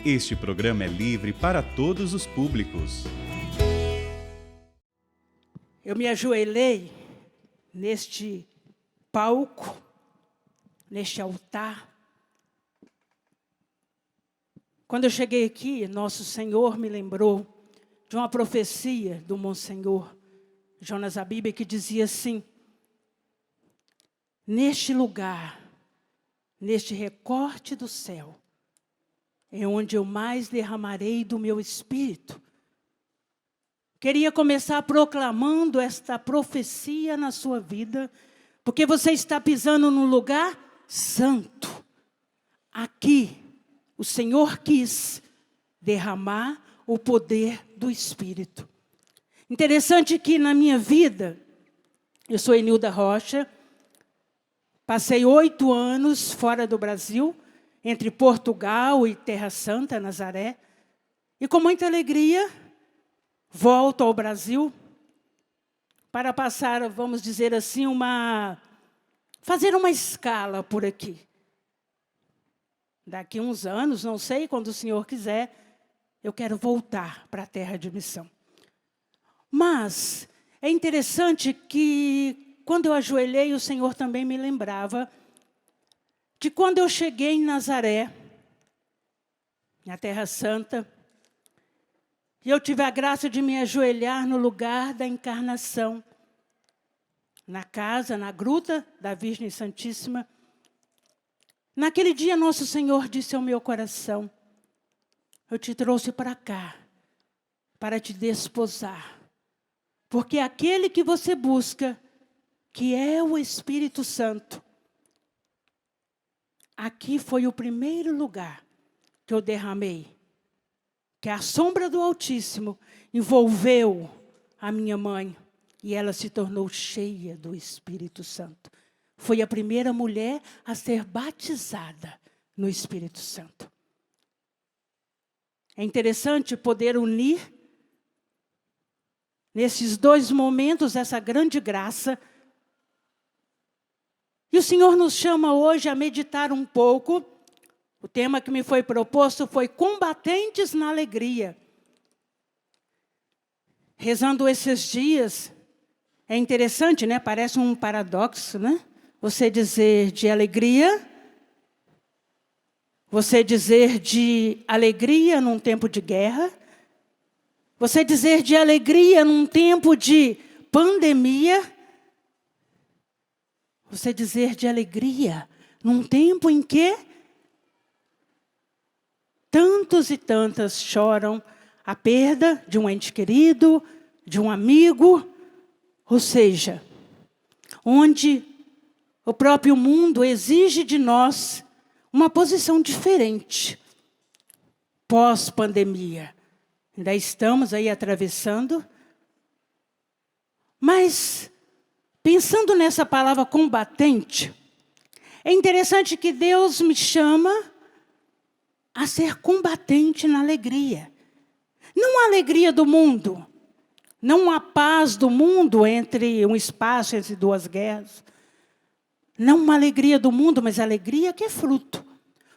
Este programa é livre para todos os públicos. Eu me ajoelhei neste palco, neste altar. Quando eu cheguei aqui, Nosso Senhor me lembrou de uma profecia do Monsenhor Jonas Abíbia, que dizia assim: neste lugar, neste recorte do céu, é onde eu mais derramarei do meu espírito. Queria começar proclamando esta profecia na sua vida, porque você está pisando num lugar santo. Aqui, o Senhor quis derramar o poder do Espírito. Interessante que na minha vida, eu sou Enilda Rocha, passei 8 anos fora do Brasil, entre Portugal e Terra Santa, Nazaré, e com muita alegria volto ao Brasil para passar, vamos dizer assim, fazer uma escala por aqui. Daqui uns anos, não sei, quando o Senhor quiser, eu quero voltar para a terra de missão. Mas é interessante que, quando eu ajoelhei, o Senhor também me lembrava de quando eu cheguei em Nazaré, na Terra Santa, e eu tive a graça de me ajoelhar no lugar da encarnação, na casa, na gruta da Virgem Santíssima. Naquele dia, Nosso Senhor disse ao meu coração: eu te trouxe para cá, para te desposar, porque aquele que você busca, que é o Espírito Santo, aqui foi o primeiro lugar que eu derramei, que a sombra do Altíssimo envolveu a minha mãe e ela se tornou cheia do Espírito Santo. Foi a primeira mulher a ser batizada no Espírito Santo. É interessante poder unir nesses 2 momentos essa grande graça. E o Senhor nos chama hoje a meditar um pouco. O tema que me foi proposto foi combatentes na alegria. Rezando esses dias, é interessante, né? Parece um paradoxo, né? Você dizer de alegria, você dizer de alegria num tempo de guerra, você dizer de alegria num tempo de pandemia, você dizer de alegria num tempo em que tantos e tantas choram a perda de um ente querido, de um amigo, ou seja, onde o próprio mundo exige de nós uma posição diferente. Pós-pandemia, ainda estamos aí atravessando, mas pensando nessa palavra combatente, é interessante que Deus me chama a ser combatente na alegria. Não a alegria do mundo, não a paz do mundo entre um espaço entre 2 guerras. Não uma alegria do mundo, mas a alegria que é fruto.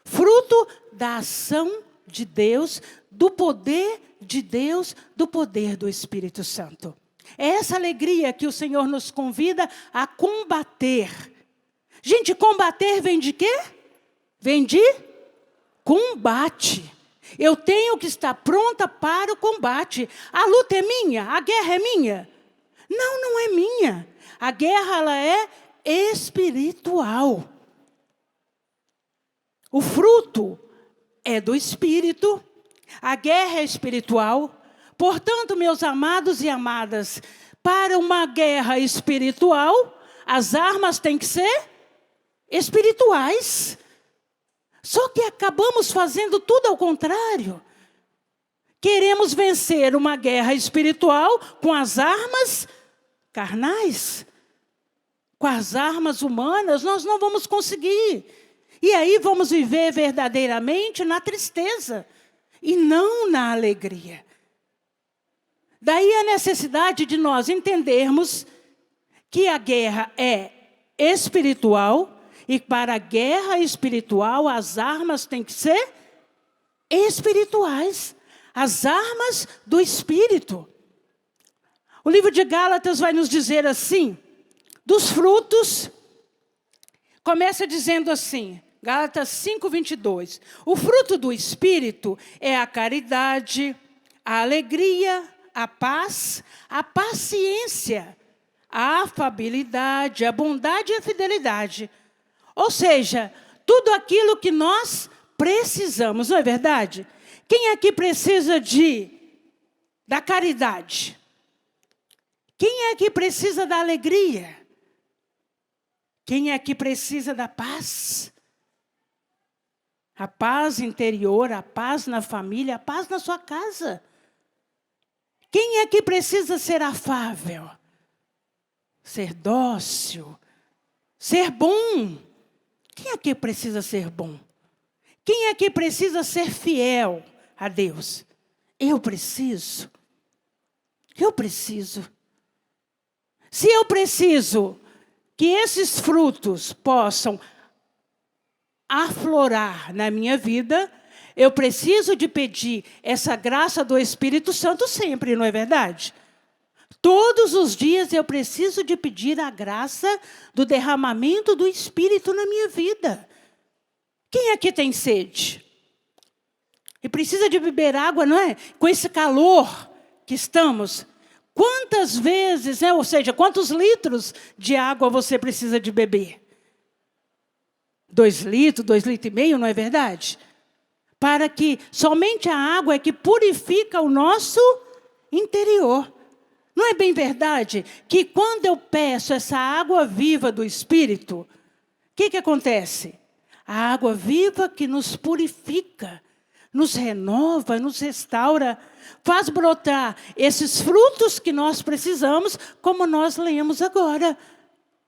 Fruto da ação de Deus, do poder de Deus, do poder do Espírito Santo. É essa alegria que o Senhor nos convida a combater. Gente, combater vem de quê? Vem de combate. Eu tenho que estar pronta para o combate. A luta é minha? A guerra é minha? Não, não é minha. A guerra, ela é espiritual. O fruto é do Espírito. A guerra é espiritual. Portanto, meus amados e amadas, para uma guerra espiritual, as armas têm que ser espirituais. Só que acabamos fazendo tudo ao contrário. Queremos vencer uma guerra espiritual com as armas carnais. Com as armas humanas, nós não vamos conseguir. E aí vamos viver verdadeiramente na tristeza e não na alegria. Daí a necessidade de nós entendermos que a guerra é espiritual e para a guerra espiritual as armas têm que ser espirituais, as armas do Espírito. O livro de Gálatas vai nos dizer assim, dos frutos, começa dizendo assim, Gálatas 5:22. O fruto do Espírito é a caridade, a alegria, a paz, a paciência, a afabilidade, a bondade e a fidelidade. Ou seja, tudo aquilo que nós precisamos, não é verdade? Quem aqui precisa da caridade? Quem aqui precisa da alegria? Quem aqui precisa da paz? A paz interior, a paz na família, a paz na sua casa. Quem aqui precisa ser afável? Ser dócil? Ser bom? Quem aqui precisa ser bom? Quem aqui precisa ser fiel a Deus? Eu preciso. Eu preciso. Se eu preciso que esses frutos possam aflorar na minha vida, eu preciso de pedir essa graça do Espírito Santo sempre, não é verdade? Todos os dias eu preciso de pedir a graça do derramamento do Espírito na minha vida. Quem aqui tem sede? E precisa de beber água, não é? Com esse calor que estamos. Quantas vezes, ou seja, quantos litros de água você precisa de beber? 2 litros, 2,5 litros, não é verdade? Para que somente a água é que purifica o nosso interior. Não é bem verdade que quando eu peço essa água viva do Espírito, o que acontece? A água viva que nos purifica, nos renova, nos restaura, faz brotar esses frutos que nós precisamos, como nós lemos agora.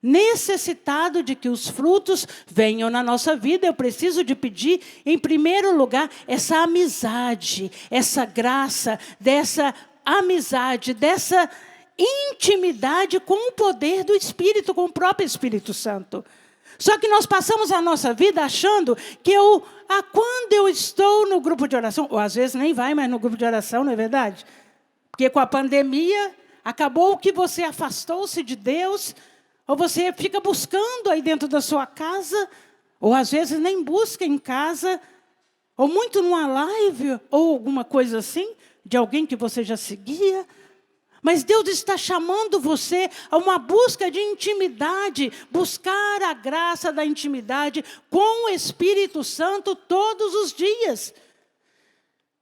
Necessitado de que os frutos venham na nossa vida, eu preciso de pedir, em primeiro lugar, essa amizade, essa graça, dessa amizade, dessa intimidade com o poder do Espírito, com o próprio Espírito Santo. Só que nós passamos a nossa vida achando que quando eu estou no grupo de oração, ou às vezes nem vai mais no grupo de oração, não é verdade? Porque com a pandemia, acabou que você afastou-se de Deus, ou você fica buscando aí dentro da sua casa, ou às vezes nem busca em casa, ou muito numa live, ou alguma coisa assim, de alguém que você já seguia. Mas Deus está chamando você a uma busca de intimidade, buscar a graça da intimidade com o Espírito Santo todos os dias.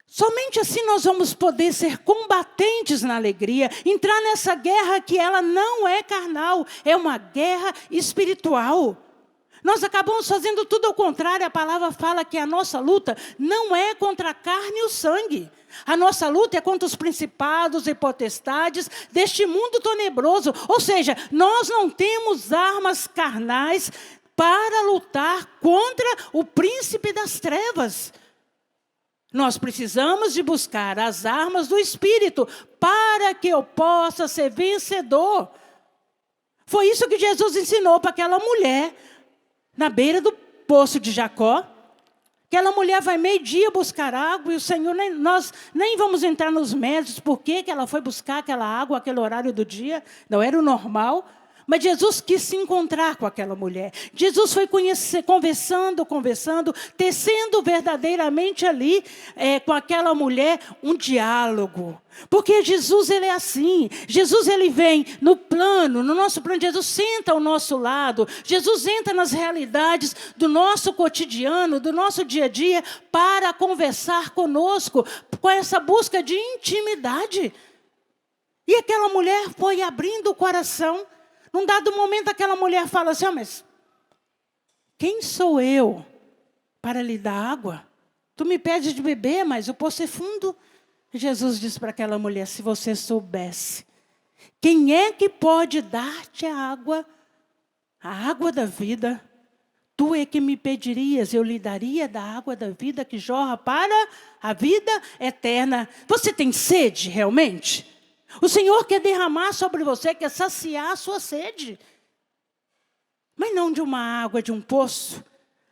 Somente assim nós vamos poder ser combatentes na alegria, entrar nessa guerra que ela não é carnal, é uma guerra espiritual. Nós acabamos fazendo tudo ao contrário. A palavra fala que a nossa luta não é contra a carne e o sangue. A nossa luta é contra os principados e potestades deste mundo tenebroso. Ou seja, nós não temos armas carnais para lutar contra o príncipe das trevas. Nós precisamos de buscar as armas do Espírito para que eu possa ser vencedor. Foi isso que Jesus ensinou para aquela mulher na beira do poço de Jacó. Aquela mulher vai meio-dia buscar água e o Senhor, nós nem vamos entrar nos méritos por que ela foi buscar aquela água, aquele horário do dia, não era o normal. Mas Jesus quis se encontrar com aquela mulher. Jesus foi conversando, tecendo verdadeiramente ali com aquela mulher um diálogo. Porque Jesus, ele é assim. Jesus, ele vem no nosso plano. Jesus senta ao nosso lado. Jesus entra nas realidades do nosso cotidiano, do nosso dia a dia, para conversar conosco, com essa busca de intimidade. E aquela mulher foi abrindo o coração. Num dado momento, aquela mulher fala assim, mas quem sou eu para lhe dar água? Tu me pedes de beber, mas o poço é fundo. Jesus disse para aquela mulher, se você soubesse, quem é que pode dar-te a água da vida? Tu é que me pedirias, eu lhe daria da água da vida que jorra para a vida eterna. Você tem sede realmente? O Senhor quer derramar sobre você, quer saciar a sua sede. Mas não de uma água, de um poço.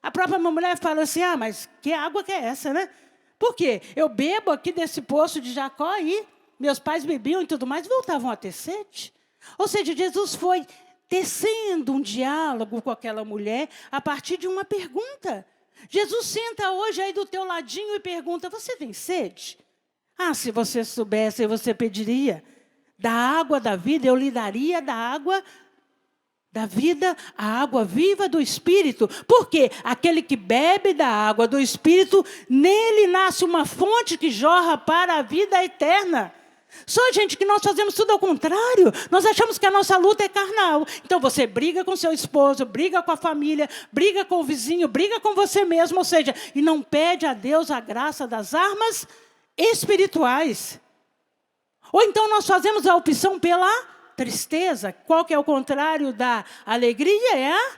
A própria mulher fala assim, mas que água que é essa, né? Por quê? Eu bebo aqui desse poço de Jacó aí, meus pais bebiam e tudo mais, e voltavam a ter sede. Ou seja, Jesus foi tecendo um diálogo com aquela mulher a partir de uma pergunta. Jesus senta hoje aí do teu ladinho e pergunta, você tem sede? Ah, se você soubesse, você pediria. Da água da vida, eu lhe daria da água da vida, a água viva do Espírito. Porque aquele que bebe da água do Espírito, nele nasce uma fonte que jorra para a vida eterna. Só, gente, que nós fazemos tudo ao contrário. Nós achamos que a nossa luta é carnal. Então, você briga com seu esposo, briga com a família, briga com o vizinho, briga com você mesmo. Ou seja, e não pede a Deus a graça das armas espirituais. Ou então, nós fazemos a opção pela tristeza. Qual que é o contrário da alegria? É a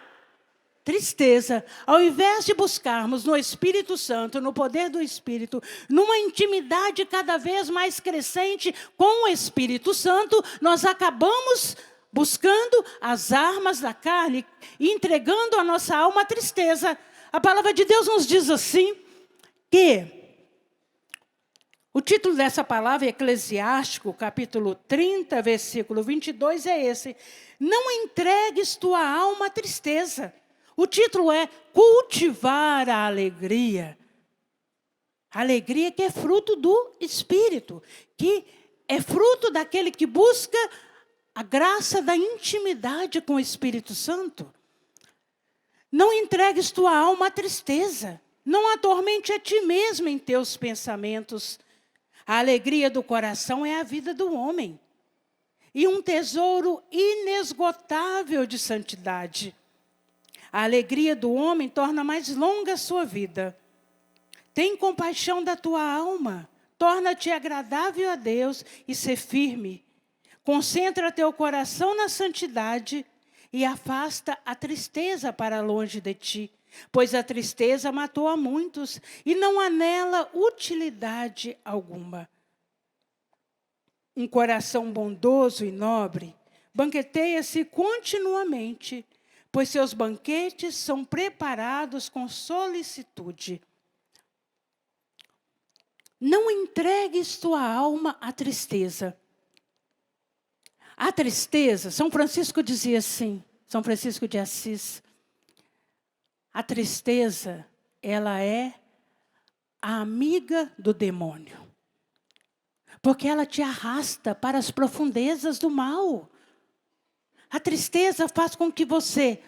tristeza. Ao invés de buscarmos no Espírito Santo, no poder do Espírito, numa intimidade cada vez mais crescente com o Espírito Santo, nós acabamos buscando as armas da carne e entregando a nossa alma à tristeza. A palavra de Deus nos diz assim, que o título dessa palavra, Eclesiástico, capítulo 30, versículo 22, é esse. Não entregues tua alma à tristeza. O título é cultivar a alegria. A alegria que é fruto do Espírito, que é fruto daquele que busca a graça da intimidade com o Espírito Santo. Não entregues tua alma à tristeza. Não atormente a ti mesmo em teus pensamentos. A alegria do coração é a vida do homem. E um tesouro inesgotável de santidade. A alegria do homem torna mais longa a sua vida. Tem compaixão da tua alma. Torna-te agradável a Deus e ser firme. Concentra teu coração na santidade e afasta a tristeza para longe de ti. Pois a tristeza matou a muitos e não há nela utilidade alguma. Um coração bondoso e nobre banqueteia-se continuamente, pois seus banquetes são preparados com solicitude. Não entregues tua alma à tristeza. A tristeza, São Francisco dizia assim, São Francisco de Assis, a tristeza, ela é a amiga do demônio. Porque ela te arrasta para as profundezas do mal. A tristeza faz com que você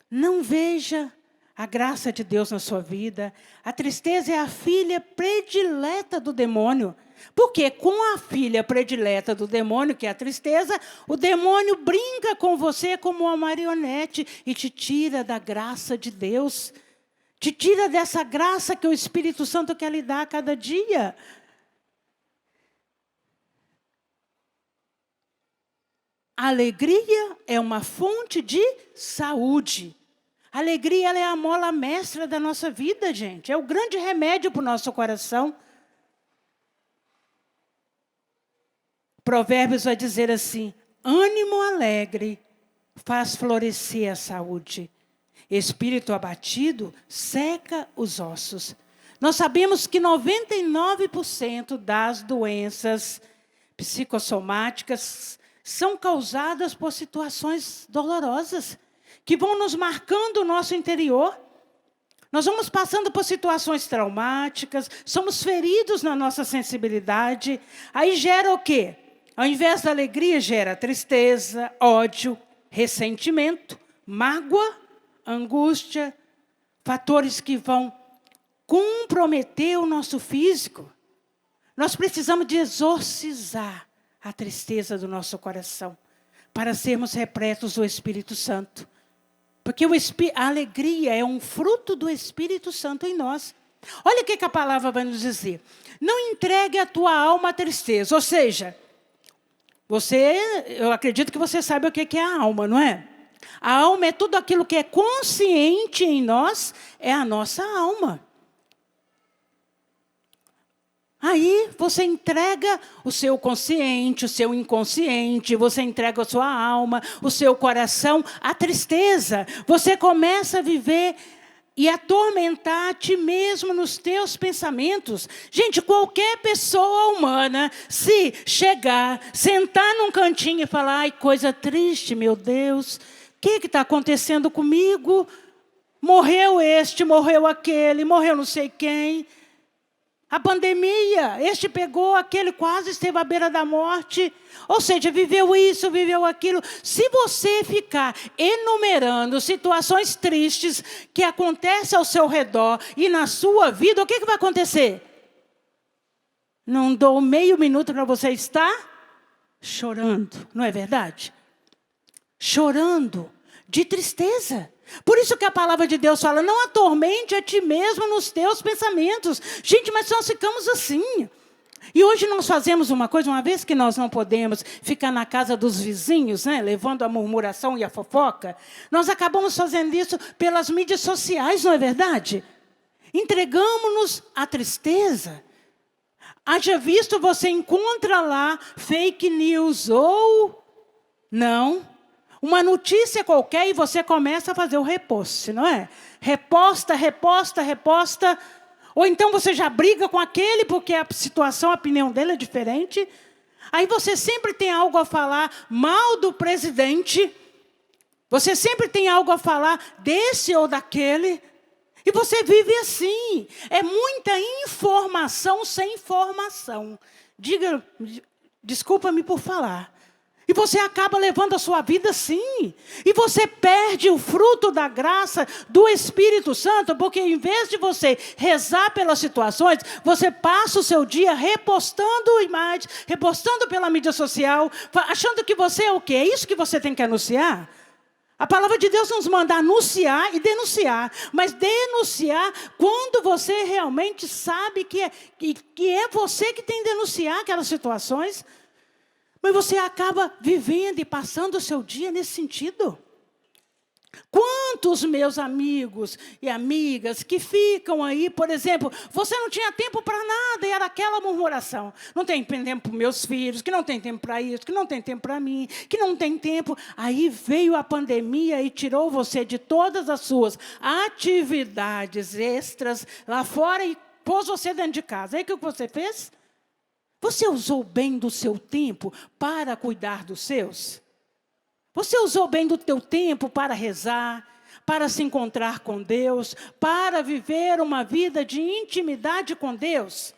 não veja a graça de Deus na sua vida. A tristeza é a filha predileta do demônio. Porque com a filha predileta do demônio, que é a tristeza, o demônio brinca com você como uma marionete e te tira da graça de Deus. Te tira dessa graça que o Espírito Santo quer lhe dar a cada dia. A alegria é uma fonte de saúde. A alegria, ela é a mola mestra da nossa vida, gente. É o grande remédio para o nosso coração. Provérbios vai dizer assim, ânimo alegre faz florescer a saúde. Espírito abatido seca os ossos. Nós sabemos que 99% das doenças psicossomáticas são causadas por situações dolorosas, que vão nos marcando o nosso interior. Nós vamos passando por situações traumáticas, somos feridos na nossa sensibilidade. Aí gera o quê? Ao invés da alegria, gera tristeza, ódio, ressentimento, mágoa, angústia, fatores que vão comprometer o nosso físico. Nós precisamos de exorcizar a tristeza do nosso coração, para sermos repletos do Espírito Santo. Porque a alegria é um fruto do Espírito Santo em nós. Olha o que a palavra vai nos dizer. Não entregue a tua alma à tristeza. Ou seja, eu acredito que você sabe o que é a alma, não é? A alma é tudo aquilo que é consciente em nós, é a nossa alma. Aí você entrega o seu consciente, o seu inconsciente, você entrega a sua alma, o seu coração à tristeza. Você começa a viver e atormentar a ti mesmo nos teus pensamentos. Gente, qualquer pessoa humana, se chegar, sentar num cantinho e falar, ai, coisa triste, meu Deus, o que está acontecendo comigo? Morreu este, morreu aquele, morreu não sei quem. A pandemia, este pegou, aquele quase esteve à beira da morte. Ou seja, viveu isso, viveu aquilo. Se você ficar enumerando situações tristes que acontecem ao seu redor e na sua vida, o que vai acontecer? Não dou meio minuto para você estar chorando, não é verdade? Chorando de tristeza. Por isso que a palavra de Deus fala, não atormente a ti mesmo nos teus pensamentos. Gente, mas nós ficamos assim. E hoje nós fazemos uma coisa, uma vez que nós não podemos ficar na casa dos vizinhos, né, levando a murmuração e a fofoca, nós acabamos fazendo isso pelas mídias sociais, não é verdade? Entregamos-nos à tristeza. Haja visto, você encontra lá fake news ou não. Uma notícia qualquer e você começa a fazer o repost, não é? Reposta, reposta, reposta. Ou então você já briga com aquele porque a situação, a opinião dele é diferente. Aí você sempre tem algo a falar mal do presidente. Você sempre tem algo a falar desse ou daquele. E você vive assim. É muita informação sem informação. Desculpa-me por falar. E você acaba levando a sua vida assim. E você perde o fruto da graça do Espírito Santo, porque em vez de você rezar pelas situações, você passa o seu dia repostando imagens, repostando pela mídia social, achando que você é o quê? É isso que você tem que anunciar? A palavra de Deus nos manda anunciar e denunciar. Mas denunciar quando você realmente sabe que é você que tem que denunciar aquelas situações. Mas você acaba vivendo e passando o seu dia nesse sentido. Quantos meus amigos e amigas que ficam aí, por exemplo, você não tinha tempo para nada e era aquela murmuração. Não tem tempo para meus filhos, que não tem tempo para isso, que não tem tempo para mim, que não tem tempo. Aí veio a pandemia e tirou você de todas as suas atividades extras lá fora e pôs você dentro de casa. Aí o que você fez? Você usou bem do seu tempo para cuidar dos seus? Você usou bem do teu tempo para rezar, para se encontrar com Deus, para viver uma vida de intimidade com Deus?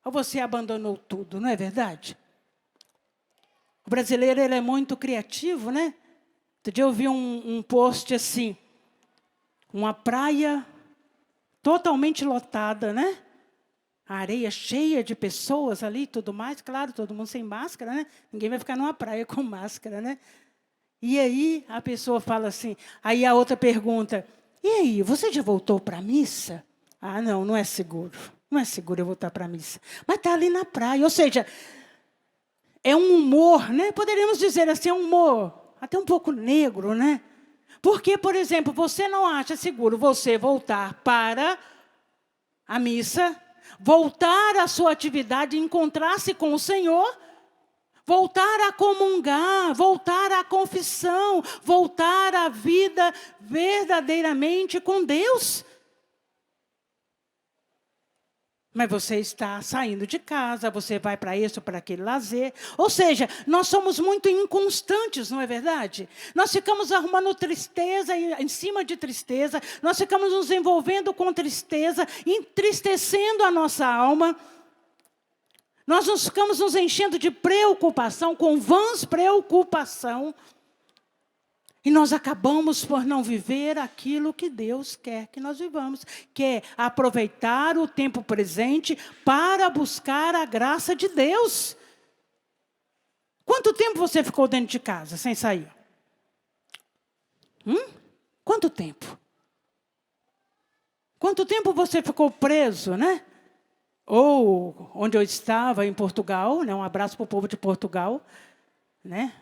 Ou você abandonou tudo, não é verdade? O brasileiro ele é muito criativo, né? Outro dia eu vi um post assim, uma praia totalmente lotada, né? A areia cheia de pessoas ali e tudo mais. Claro, todo mundo sem máscara, né? Ninguém vai ficar numa praia com máscara, né? E aí a pessoa fala assim, aí a outra pergunta, e aí, você já voltou para a missa? Ah, não é seguro. Não é seguro eu voltar para a missa. Mas está ali na praia, ou seja, é um humor, né? Poderíamos dizer assim, é um humor até um pouco negro, né? Porque, por exemplo, você não acha seguro você voltar para a missa, voltar à sua atividade, encontrar-se com o Senhor, voltar a comungar, voltar à confissão, voltar à vida verdadeiramente com Deus. Mas você está saindo de casa, você vai para isso, para aquele lazer. Ou seja, nós somos muito inconstantes, não é verdade? Nós ficamos arrumando tristeza em cima de tristeza, nós ficamos nos envolvendo com tristeza, entristecendo a nossa alma. Nós ficamos nos enchendo de preocupação, com vãs preocupação. E nós acabamos por não viver aquilo que Deus quer que nós vivamos, que é aproveitar o tempo presente para buscar a graça de Deus. Quanto tempo você ficou dentro de casa sem sair? Quanto tempo? Quanto tempo você ficou preso, né? Ou onde eu estava, em Portugal, né? Um abraço para o povo de Portugal, né?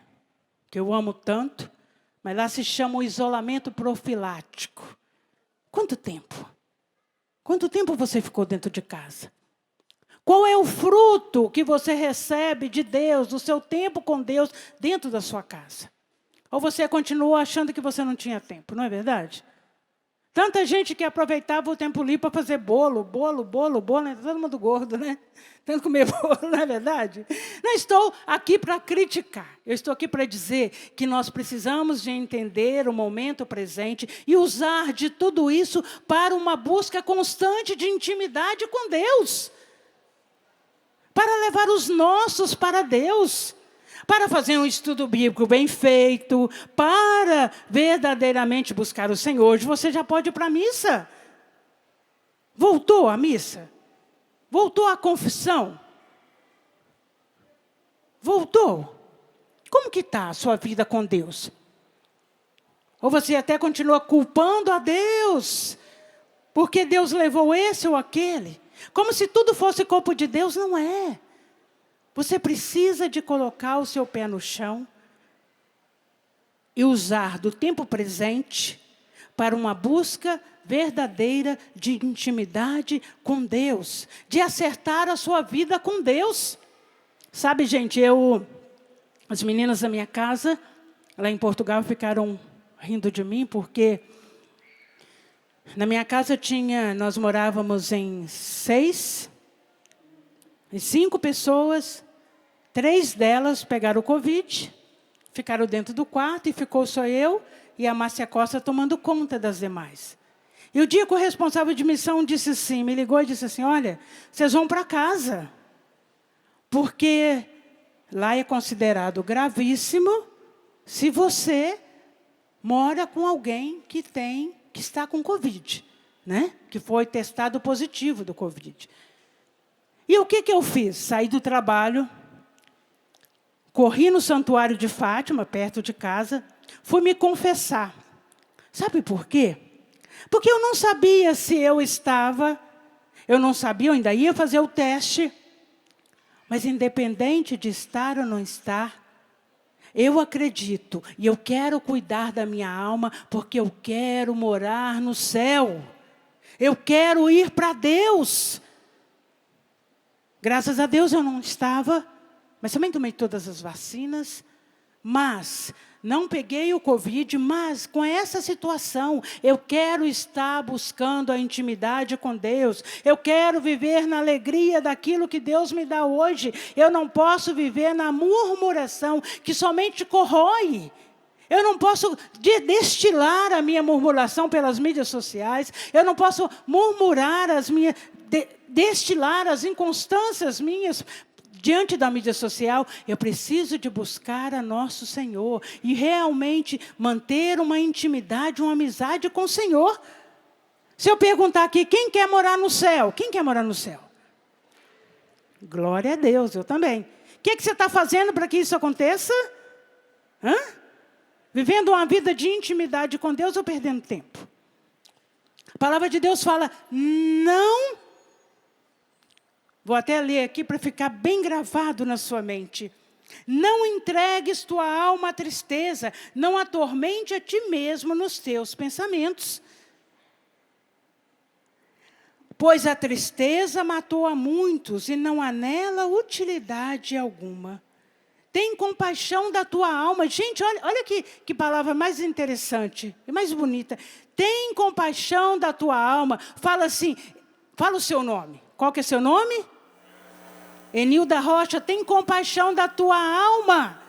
Que eu amo tanto. Mas lá se chama o isolamento profilático. Quanto tempo? Quanto tempo você ficou dentro de casa? Qual é o fruto que você recebe de Deus, do seu tempo com Deus, dentro da sua casa? Ou você continuou achando que você não tinha tempo, não é verdade? Tanta gente que aproveitava o tempo livre para fazer bolo, né? Todo mundo gordo, né? Tendo que comer bolo, não é verdade? Não estou aqui para criticar. Eu estou aqui para dizer que nós precisamos de entender o momento presente e usar de tudo isso para uma busca constante de intimidade com Deus. Para levar os nossos para Deus. Para fazer um estudo bíblico bem feito, para verdadeiramente buscar o Senhor. Hoje você já pode ir para a missa. Voltou à missa? Voltou à confissão? Voltou? Como que está a sua vida com Deus? Ou você até continua culpando a Deus, porque Deus levou esse ou aquele? Como se tudo fosse culpa de Deus, não é. Você precisa de colocar o seu pé no chão e usar do tempo presente para uma busca verdadeira de intimidade com Deus, de acertar a sua vida com Deus. Sabe, gente, as meninas da minha casa, lá em Portugal, ficaram rindo de mim, porque na minha casa nós morávamos em 5 pessoas, 3 delas pegaram o Covid, ficaram dentro do quarto e ficou só eu e a Márcia Costa tomando conta das demais. E o dia que o responsável de missão me ligou e disse assim, olha, vocês vão para casa, porque lá é considerado gravíssimo se você mora com alguém que está com Covid, né? Que foi testado positivo do Covid. E o que eu fiz? Saí do trabalho, corri no santuário de Fátima, perto de casa, fui me confessar. Sabe por quê? Porque eu não sabia se eu ainda ia fazer o teste, mas independente de estar ou não estar, eu acredito e eu quero cuidar da minha alma, porque eu quero morar no céu. Eu quero ir para Deus. Graças a Deus eu não estava, mas também tomei todas as vacinas, mas não peguei o Covid, mas com essa situação, eu quero estar buscando a intimidade com Deus. Eu quero viver na alegria daquilo que Deus me dá hoje. Eu não posso viver na murmuração que somente corrói. Eu não posso destilar a minha murmuração pelas mídias sociais. Eu não posso murmurar destilar as inconstâncias minhas diante da mídia social. Eu preciso de buscar a nosso Senhor e realmente manter uma intimidade, uma amizade com o Senhor. Se eu perguntar aqui, quem quer morar no céu? Quem quer morar no céu? Glória a Deus, eu também. O que você está fazendo para que isso aconteça? Vivendo uma vida de intimidade com Deus ou perdendo tempo? A palavra de Deus fala, não. Vou até ler aqui para ficar bem gravado na sua mente. Não entregues tua alma à tristeza, não atormente a ti mesmo nos teus pensamentos. Pois a tristeza matou a muitos e não há nela utilidade alguma. Tem compaixão da tua alma. Gente, olha que palavra mais interessante e mais bonita. Tem compaixão da tua alma. Fala assim, fala o seu nome. Qual que é seu nome? Enilda Rocha, tem compaixão da tua alma.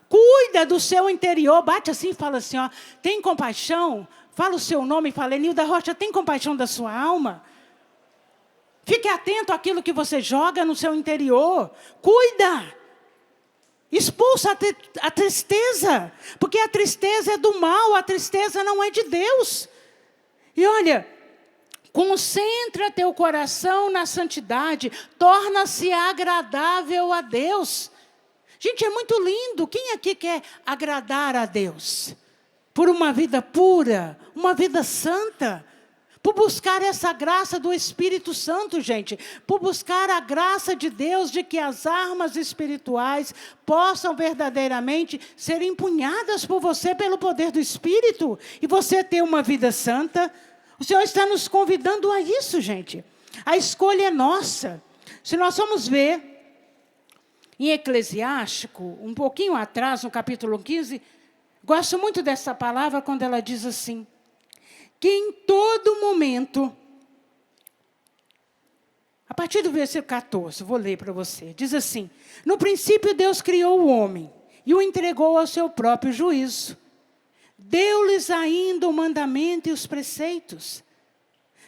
Cuida do seu interior. Bate assim e fala assim, ó, tem compaixão. Fala o seu nome e fala, Enilda Rocha, tem compaixão da sua alma. Fique atento àquilo que você joga no seu interior. Cuida. Expulsa a tristeza. Porque a tristeza é do mal, a tristeza não é de Deus. E olha, concentra teu coração na santidade, torna-se agradável a Deus. Gente, é muito lindo. Quem aqui quer agradar a Deus? Por uma vida pura, uma vida santa. Por buscar essa graça do Espírito Santo, gente. Por buscar a graça de Deus de que as armas espirituais possam verdadeiramente ser empunhadas por você pelo poder do Espírito. E você ter uma vida santa. O Senhor está nos convidando a isso, gente. A escolha é nossa. Se nós formos ver em Eclesiástico, um pouquinho atrás, no capítulo 15, gosto muito dessa palavra quando ela diz assim, que em todo momento, a partir do versículo 14, vou ler para você, diz assim: no princípio Deus criou o homem e o entregou ao seu próprio juízo. Deu-lhes ainda o mandamento e os preceitos.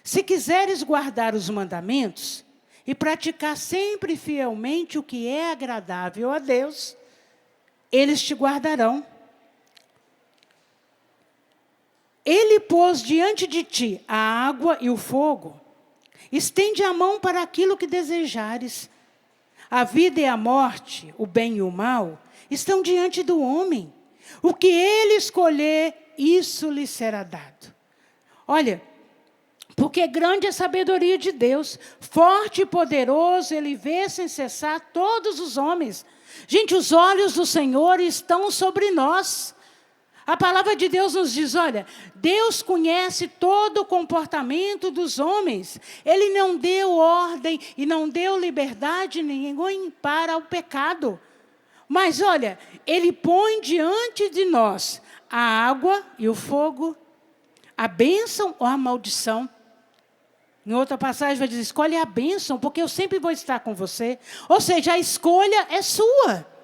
Se quiseres guardar os mandamentos e praticar sempre fielmente o que é agradável a Deus, eles te guardarão. Ele pôs diante de ti a água e o fogo. Estende a mão para aquilo que desejares. A vida e a morte, o bem e o mal, estão diante do homem. O que ele escolher, isso lhe será dado. Olha, porque grande é a sabedoria de Deus, forte e poderoso, ele vê sem cessar todos os homens. Gente, os olhos do Senhor estão sobre nós. A palavra de Deus nos diz, olha, Deus conhece todo o comportamento dos homens. Ele não deu ordem e não deu liberdade nenhuma para o pecado. Mas olha, Ele põe diante de nós a água e o fogo, a bênção ou a maldição. Em outra passagem vai dizer, escolhe a bênção, porque eu sempre vou estar com você. Ou seja, a escolha é sua.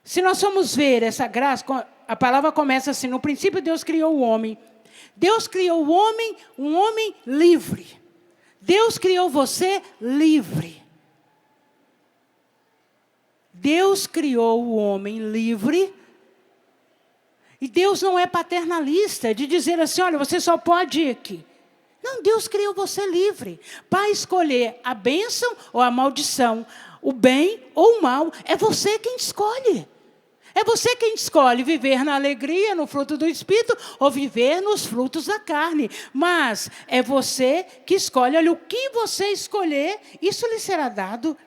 Se nós formos ver essa graça, a palavra começa assim, no princípio Deus criou o homem. Deus criou o homem, um homem livre. Deus criou você livre. Deus criou o homem livre. E Deus não é paternalista de dizer assim, olha, você só pode ir aqui. Não, Deus criou você livre para escolher a bênção ou a maldição, o bem ou o mal. É você quem escolhe. É você quem escolhe viver na alegria, no fruto do Espírito, ou viver nos frutos da carne. Mas é você que escolhe. Olha, o que você escolher, isso lhe será dado.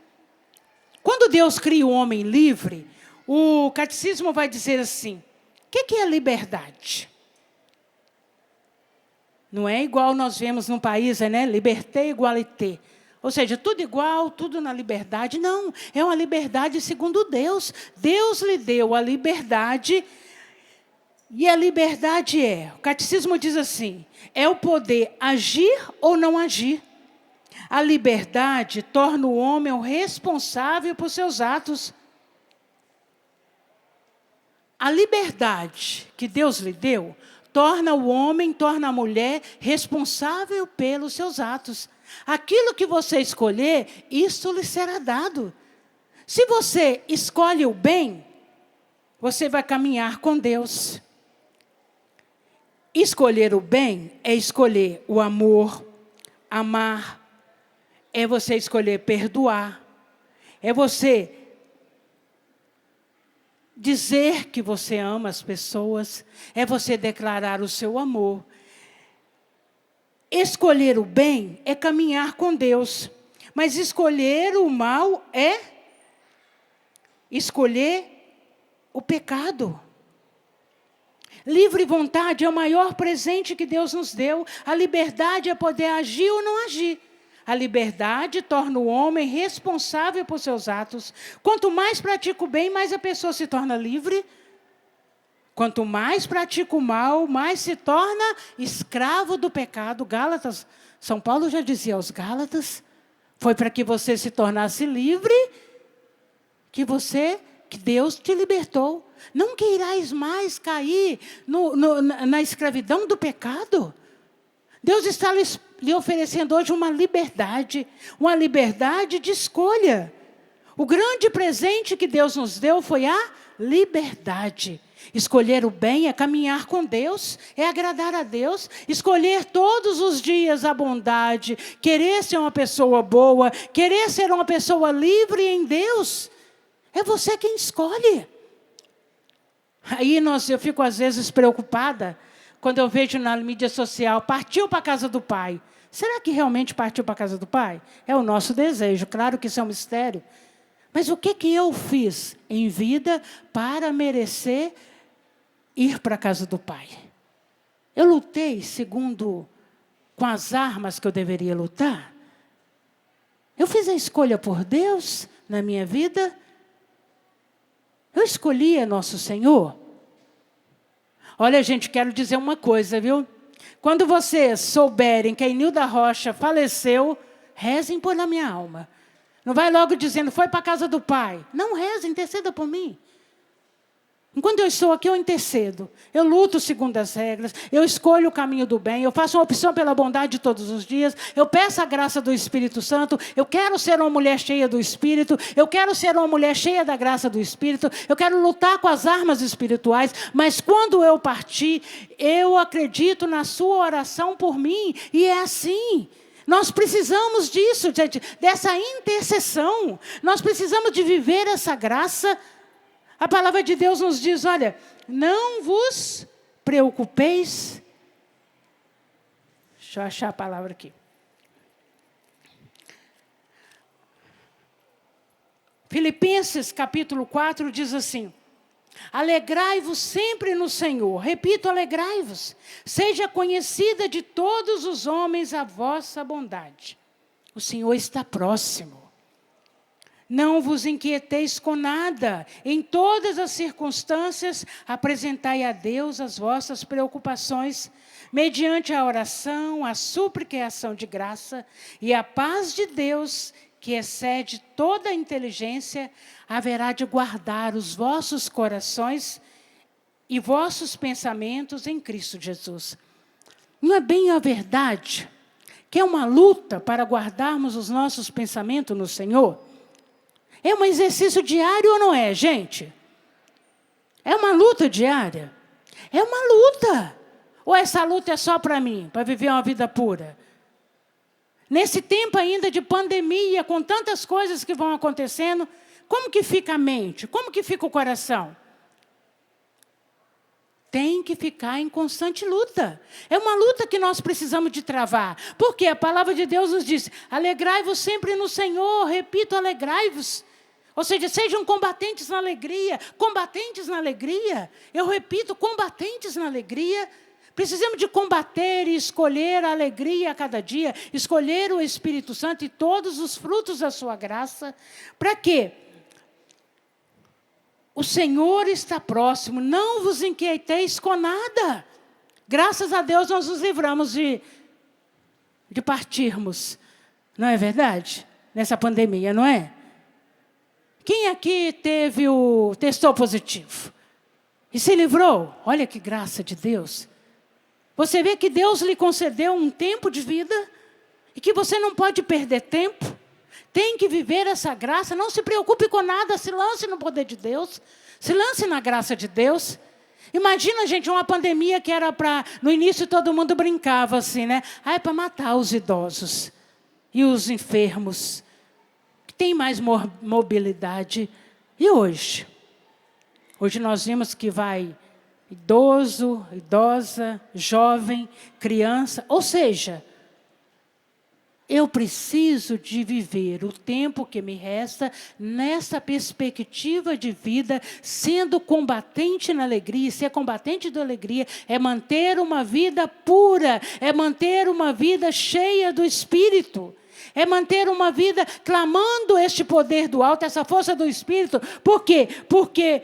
Quando Deus cria o homem livre, o catecismo vai dizer assim, o que é liberdade? Não é igual nós vemos num país, né? Liberté, égalité. Ou seja, tudo igual, tudo na liberdade. Não, é uma liberdade segundo Deus. Deus lhe deu a liberdade. E a liberdade o catecismo diz assim, é o poder agir ou não agir. A liberdade torna o homem o responsável por seus atos. A liberdade que Deus lhe deu, torna o homem, torna a mulher responsável pelos seus atos. Aquilo que você escolher, isso lhe será dado. Se você escolhe o bem, você vai caminhar com Deus. Escolher o bem é escolher o amor, amar, é você escolher perdoar, é você dizer que você ama as pessoas, é você declarar o seu amor. Escolher o bem é caminhar com Deus, mas escolher o mal é escolher o pecado. Livre vontade é o maior presente que Deus nos deu. A liberdade é poder agir ou não agir. A liberdade torna o homem responsável por seus atos. Quanto mais pratica o bem, mais a pessoa se torna livre. Quanto mais pratica o mal, mais se torna escravo do pecado. Gálatas, São Paulo já dizia aos Gálatas, foi para que você se tornasse livre, que Deus te libertou. Não queirais mais cair na escravidão do pecado. Deus está lhe oferecendo hoje uma liberdade de escolha. O grande presente que Deus nos deu foi a liberdade. Escolher o bem é caminhar com Deus, é agradar a Deus. Escolher todos os dias a bondade, querer ser uma pessoa boa, querer ser uma pessoa livre em Deus. É você quem escolhe. Aí eu fico às vezes preocupada quando eu vejo na mídia social, partiu para a casa do Pai. Será que realmente partiu para a casa do Pai? É o nosso desejo, claro que isso é um mistério. Mas o que eu fiz em vida para merecer ir para a casa do Pai? Eu lutei com as armas que eu deveria lutar? Eu fiz a escolha por Deus na minha vida? Eu escolhi a nosso Senhor? Olha, gente, quero dizer uma coisa, viu? Quando vocês souberem que a Enilda Rocha faleceu, rezem por a minha alma. Não vai logo dizendo, foi para a casa do pai. Não, reze, interceda por mim. Enquanto eu estou aqui, eu intercedo. Eu luto segundo as regras. Eu escolho o caminho do bem. Eu faço uma opção pela bondade todos os dias. Eu peço a graça do Espírito Santo. Eu quero ser uma mulher cheia do Espírito. Eu quero ser uma mulher cheia da graça do Espírito. Eu quero lutar com as armas espirituais. Mas quando eu partir, eu acredito na sua oração por mim. E é assim. Nós precisamos disso, gente, dessa intercessão. Nós precisamos de viver essa graça. A palavra de Deus nos diz, olha, não vos preocupeis. Deixa eu achar a palavra aqui. Filipenses capítulo 4 diz assim, alegrai-vos sempre no Senhor. Repito, alegrai-vos. Seja conhecida de todos os homens a vossa bondade. O Senhor está próximo. Não vos inquieteis com nada. Em todas as circunstâncias, apresentai a Deus as vossas preocupações, mediante a oração, a súplica e a ação de graça, e a paz de Deus, que excede toda a inteligência, haverá de guardar os vossos corações e vossos pensamentos em Cristo Jesus. Não é bem a verdade que é uma luta para guardarmos os nossos pensamentos no Senhor? É um exercício diário ou não é, gente? É uma luta diária? É uma luta. Ou essa luta é só para mim, para viver uma vida pura? Nesse tempo ainda de pandemia, com tantas coisas que vão acontecendo, como que fica a mente? Como que fica o coração? Tem que ficar em constante luta. É uma luta que nós precisamos de travar. Porque a palavra de Deus nos diz, alegrai-vos sempre no Senhor. Repito, alegrai-vos. Ou seja, sejam combatentes na alegria. Combatentes na alegria. Eu repito, combatentes na alegria. Precisamos de combater e escolher a alegria a cada dia. Escolher o Espírito Santo e todos os frutos da sua graça. Para quê? O Senhor está próximo, não vos inquieteis com nada. Graças a Deus nós nos livramos de partirmos. Não é verdade? Nessa pandemia, não é? Quem aqui testou positivo? E se livrou? Olha que graça de Deus. Você vê que Deus lhe concedeu um tempo de vida e que você não pode perder tempo. Tem que viver essa graça, não se preocupe com nada, se lance no poder de Deus, se lance na graça de Deus. Imagina, gente, uma pandemia que era para... No início todo mundo brincava assim, né? Ah, é para matar os idosos e os enfermos, que têm mais mobilidade. E hoje? Hoje nós vimos que vai idoso, idosa, jovem, criança, ou seja... Eu preciso de viver o tempo que me resta nessa perspectiva de vida, sendo combatente na alegria. Ser combatente da alegria é manter uma vida pura, é manter uma vida cheia do Espírito. É manter uma vida clamando este poder do alto, essa força do Espírito. Por quê? Porque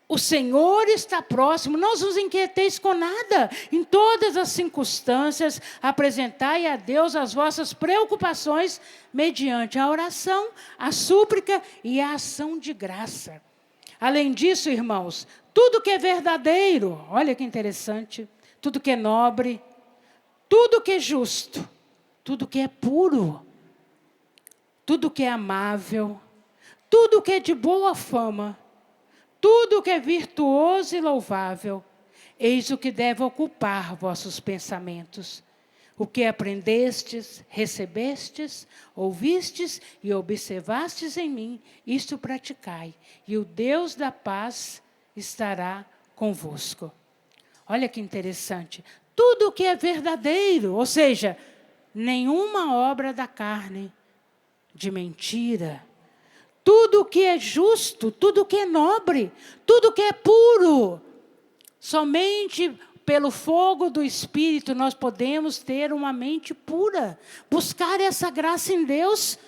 o Senhor está próximo, não vos inquieteis com nada. Em todas as circunstâncias, apresentai a Deus as vossas preocupações, mediante a oração, a súplica e a ação de graça. Além disso, irmãos, tudo que é verdadeiro, olha que interessante, tudo que é nobre, tudo que é justo, tudo que é puro, tudo que é amável, tudo que é de boa fama, tudo que é virtuoso e louvável, eis o que deve ocupar vossos pensamentos. O que aprendestes, recebestes, ouvistes e observastes em mim, isto praticai, e o Deus da paz estará convosco. Olha que interessante. Tudo o que é verdadeiro, ou seja, nenhuma obra da carne, de mentira, tudo que é justo, tudo que é nobre, tudo que é puro. Somente pelo fogo do Espírito nós podemos ter uma mente pura. Buscar essa graça em Deus.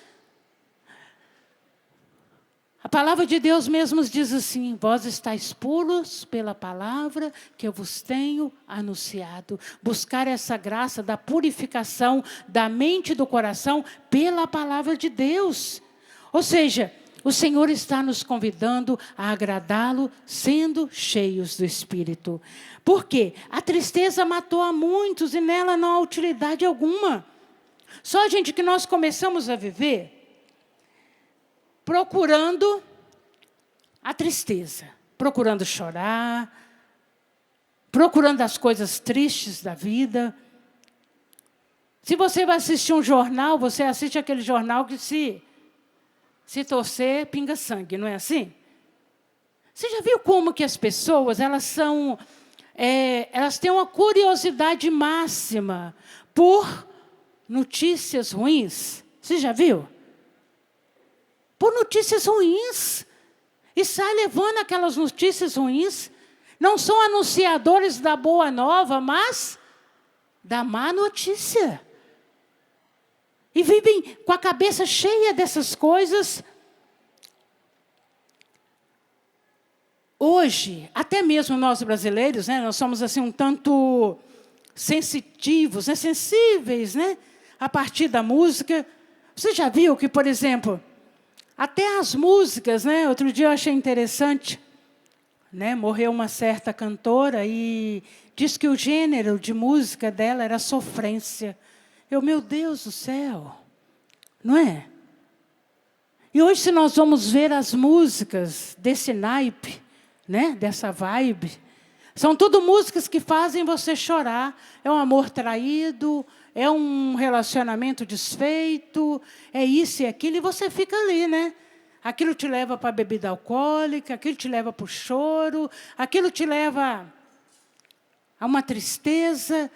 A palavra de Deus mesmo diz assim: vós estáis puros pela palavra que eu vos tenho anunciado. Buscar essa graça da purificação da mente e do coração pela palavra de Deus. Ou seja, o Senhor está nos convidando a agradá-lo sendo cheios do Espírito. Por quê? A tristeza matou a muitos e nela não há utilidade alguma. Só, gente, que nós começamos a viver procurando a tristeza, procurando chorar, procurando as coisas tristes da vida. Se você vai assistir um jornal, você assiste aquele jornal que se torcer, pinga sangue, não é assim? Você já viu como que as pessoas, elas têm uma curiosidade máxima por notícias ruins? Você já viu? Por notícias ruins. E sai levando aquelas notícias ruins. Não são anunciadores da boa nova, mas da má notícia. E vivem com a cabeça cheia dessas coisas. Hoje, até mesmo nós brasileiros, né, nós somos assim um tanto sensitivos, né, sensíveis, né, a partir da música. Você já viu que, por exemplo, até as músicas, né? Outro dia eu achei interessante, né? Morreu uma certa cantora e diz que o gênero de música dela era sofrência. Meu Deus do céu, não é? E hoje, se nós vamos ver as músicas desse naipe, né? Dessa vibe, são tudo músicas que fazem você chorar. É um amor traído, é um relacionamento desfeito, é isso e aquilo, e você fica ali, né? Aquilo te leva para a bebida alcoólica, aquilo te leva para o choro, aquilo te leva a uma tristeza.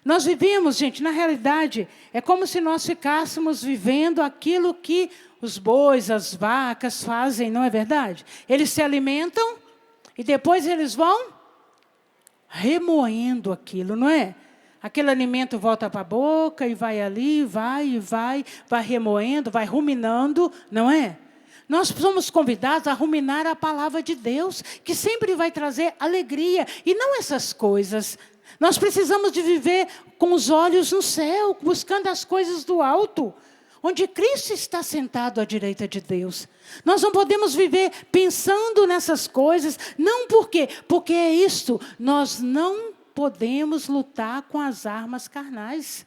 Nós vivemos, gente, na realidade, é como se nós ficássemos vivendo aquilo que os bois, as vacas fazem, não é verdade? Eles se alimentam e depois eles vão remoendo aquilo, não é? Aquele alimento volta para a boca e vai ali, vai remoendo, vai ruminando, não é? Nós somos convidados a ruminar a palavra de Deus, que sempre vai trazer alegria, e não essas coisas. Nós precisamos de viver com os olhos no céu, buscando as coisas do alto, onde Cristo está sentado à direita de Deus. Nós não podemos viver pensando nessas coisas, não porque é isto, nós não podemos lutar com as armas carnais.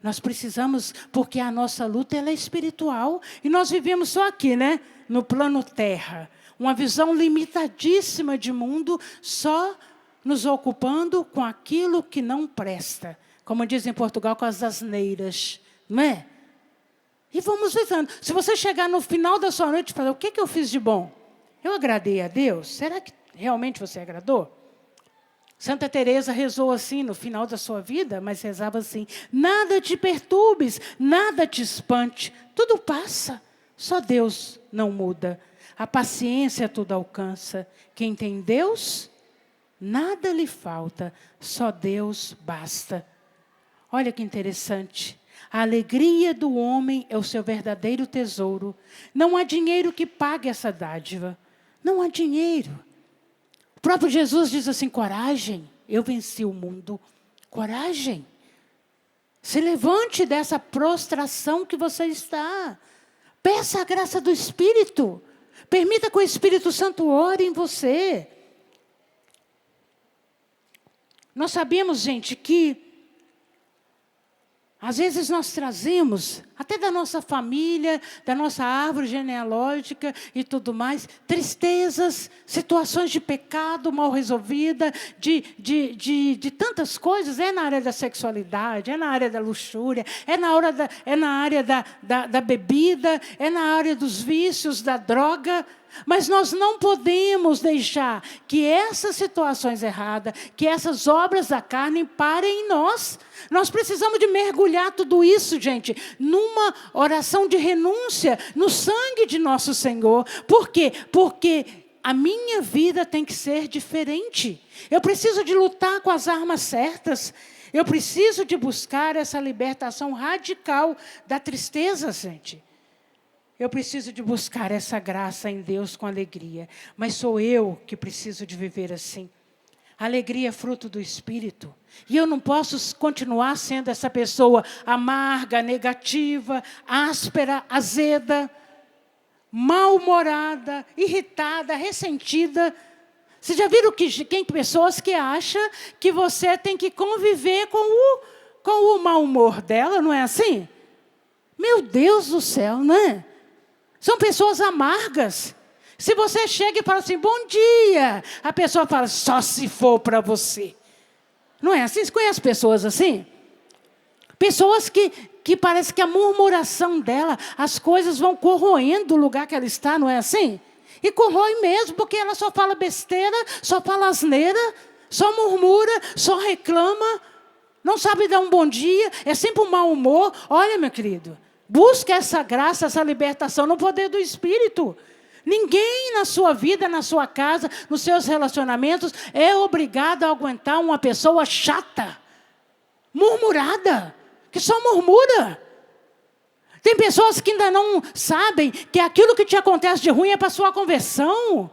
Nós precisamos, porque a nossa luta ela é espiritual. E nós vivemos só aqui, né? No plano terra. Uma visão limitadíssima de mundo, só nos ocupando com aquilo que não presta. Como diz em Portugal, com as asneiras. Não é? E vamos vivendo. Se você chegar no final da sua noite e falar, o que eu fiz de bom? Eu agradei a Deus? Será que realmente você agradou? Santa Teresa rezou assim no final da sua vida, mas rezava assim: nada te perturbes, nada te espante, tudo passa, só Deus não muda. A paciência tudo alcança. Quem tem Deus, nada lhe falta, só Deus basta. Olha que interessante. A alegria do homem é o seu verdadeiro tesouro. Não há dinheiro que pague essa dádiva. Não há dinheiro. O próprio Jesus diz assim: coragem, eu venci o mundo. Coragem. Se levante dessa prostração que você está. Peça a graça do Espírito. Permita que o Espírito Santo ore em você. Nós sabemos, gente, que às vezes nós trazemos, até da nossa família, da nossa árvore genealógica e tudo mais, tristezas, situações de pecado mal resolvida, de tantas coisas. É na área da sexualidade, é na área da luxúria, é na área da bebida, é na área dos vícios, da droga. Mas nós não podemos deixar que essas situações erradas, que essas obras da carne parem em nós. Nós precisamos de mergulhar tudo isso, gente, numa oração de renúncia, no sangue de nosso Senhor. Por quê? Porque a minha vida tem que ser diferente. Eu preciso de lutar com as armas certas. Eu preciso de buscar essa libertação radical da tristeza, gente. Eu preciso de buscar essa graça em Deus com alegria. Mas sou eu que preciso de viver assim. A alegria é fruto do Espírito. E eu não posso continuar sendo essa pessoa amarga, negativa, áspera, azeda, mal-humorada, irritada, ressentida. Vocês já viram que tem pessoas que acham que você tem que conviver com o mau humor dela, não é assim? Meu Deus do céu, não é? São pessoas amargas. Se você chega e fala assim, bom dia, a pessoa fala, só se for para você. Não é assim? Você conhece pessoas assim? Pessoas que parece que a murmuração dela, as coisas vão corroendo o lugar que ela está, não é assim? E corrói mesmo, porque ela só fala besteira, só fala asneira, só murmura, só reclama, não sabe dar um bom dia, é sempre um mau humor. Olha, meu querido, busca essa graça, essa libertação no poder do Espírito. Ninguém na sua vida, na sua casa, nos seus relacionamentos, é obrigado a aguentar uma pessoa chata, murmurada, que só murmura. Tem pessoas que ainda não sabem que aquilo que te acontece de ruim é para a sua conversão.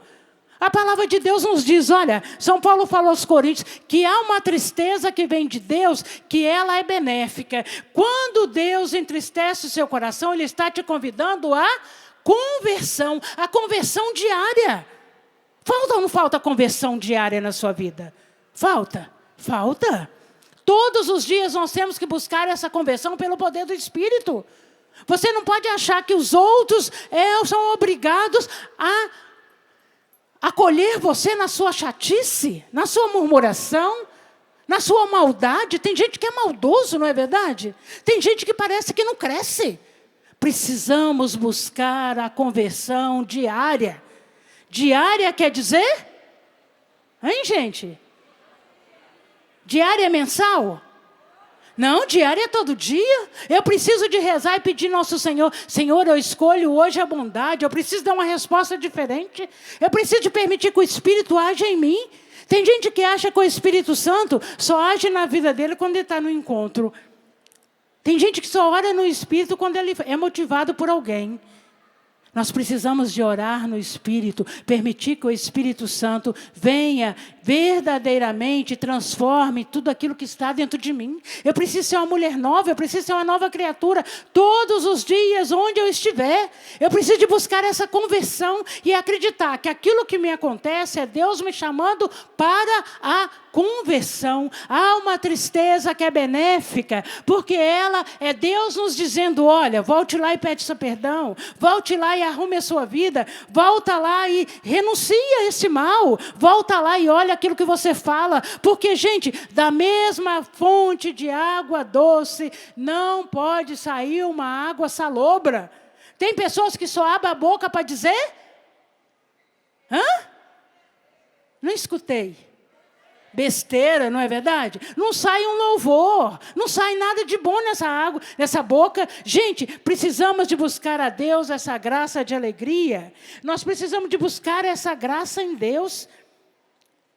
A palavra de Deus nos diz, olha, São Paulo falou aos Coríntios, que há uma tristeza que vem de Deus, que ela é benéfica. Quando Deus entristece o seu coração, Ele está te convidando a conversão, a conversão diária. Falta ou não falta conversão diária na sua vida? Falta, falta. Todos os dias nós temos que buscar essa conversão pelo poder do Espírito. Você não pode achar que os outros são obrigados a acolher você na sua chatice, na sua murmuração, na sua maldade. Tem gente que é maldoso, não é verdade? Tem gente que parece que não cresce. Precisamos buscar a conversão diária. Diária quer dizer? Hein, gente? Diária é mensal? Não, diária é todo dia. Eu preciso de rezar e pedir nosso Senhor. Senhor, eu escolho hoje a bondade. Eu preciso dar uma resposta diferente. Eu preciso de permitir que o Espírito haja em mim. Tem gente que acha que o Espírito Santo só age na vida dele quando ele está no encontro. Tem gente que só ora no Espírito quando ele é motivado por alguém. Nós precisamos de orar no Espírito, permitir que o Espírito Santo venha verdadeiramente, transforme tudo aquilo que está dentro de mim. Eu preciso ser uma mulher nova, eu preciso ser uma nova criatura, todos os dias, onde eu estiver. Eu preciso de buscar essa conversão e acreditar que aquilo que me acontece é Deus me chamando para a conversão. Há uma tristeza que é benéfica, porque ela é Deus nos dizendo, olha, volte lá e peça perdão, volte lá e arrume a sua vida, volta lá e renuncia a esse mal, volta lá e olha aquilo que você fala, porque, gente, da mesma fonte de água doce, não pode sair uma água salobra. Tem pessoas que só abrem a boca para dizer? Não escutei. Besteira, não é verdade? Não sai um louvor, não sai nada de bom nessa água, nessa boca. Gente, precisamos de buscar a Deus essa graça de alegria. Nós precisamos de buscar essa graça em Deus.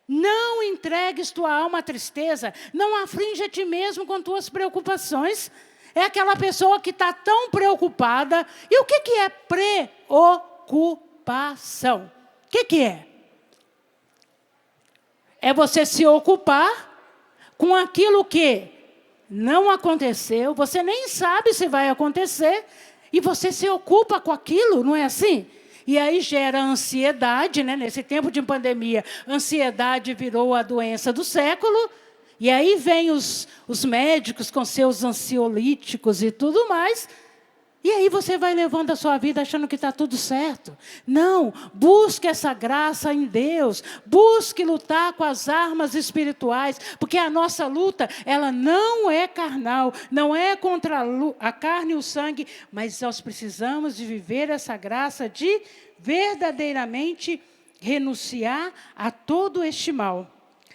Não entregues tua alma à tristeza, não aflige a ti mesmo com tuas preocupações. É aquela pessoa que está tão preocupada. E o que é preocupação? O que é? É você se ocupar com aquilo que não aconteceu, você nem sabe se vai acontecer, e você se ocupa com aquilo, não é assim? E aí gera ansiedade, né? Nesse tempo de pandemia, ansiedade virou a doença do século, e aí vem os médicos com seus ansiolíticos e tudo mais. E aí você vai levando a sua vida achando que está tudo certo. Não, busque essa graça em Deus. Busque lutar com as armas espirituais. Porque a nossa luta, ela não é carnal. Não é contra a carne e o sangue. Mas nós precisamos de viver essa graça de verdadeiramente renunciar a todo este mal.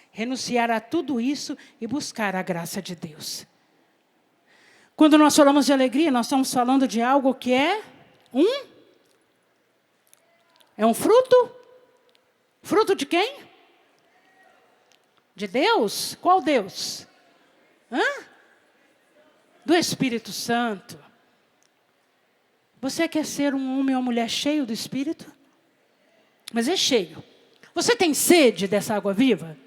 Renunciar a tudo isso e buscar a graça de Deus. Quando nós falamos de alegria, nós estamos falando de algo que é um fruto? Fruto de quem? De Deus? Qual Deus? Do Espírito Santo. Você quer ser um homem ou uma mulher cheio do Espírito? Mas é cheio. Você tem sede dessa água viva?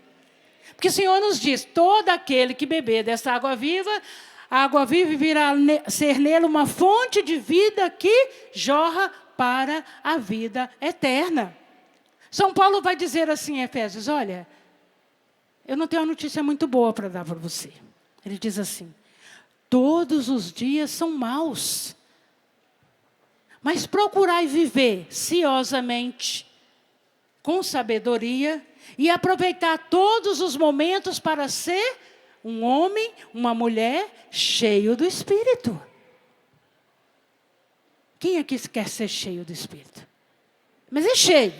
Porque o Senhor nos diz, todo aquele que beber dessa água viva, a água viva virá ser nele uma fonte de vida que jorra para a vida eterna. São Paulo vai dizer assim em Efésios, olha, eu não tenho uma notícia muito boa para dar para você. Ele diz assim, todos os dias são maus, mas procurai viver ciosamente, com sabedoria, e aproveitar todos os momentos para ser um homem, uma mulher cheio do Espírito. Quem aqui quer ser cheio do Espírito? Mas é cheio,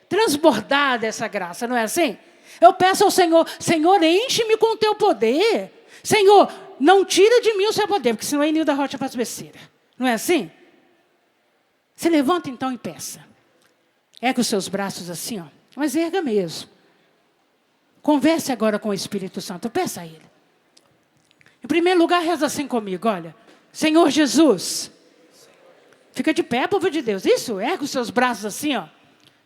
transbordar dessa graça, não é assim? Eu peço ao Senhor, Senhor, enche-me com o teu poder. Senhor, não tira de mim o seu poder, porque senão a Enilda Rocha faz besteira. Não é assim? Se levanta então e peça. Erga os seus braços assim, ó. Mas erga mesmo. Converse agora com o Espírito Santo. Peça a Ele. Em primeiro lugar, reza assim comigo, olha. Senhor Jesus. Fica de pé, povo de Deus. Isso, erga os seus braços assim, ó.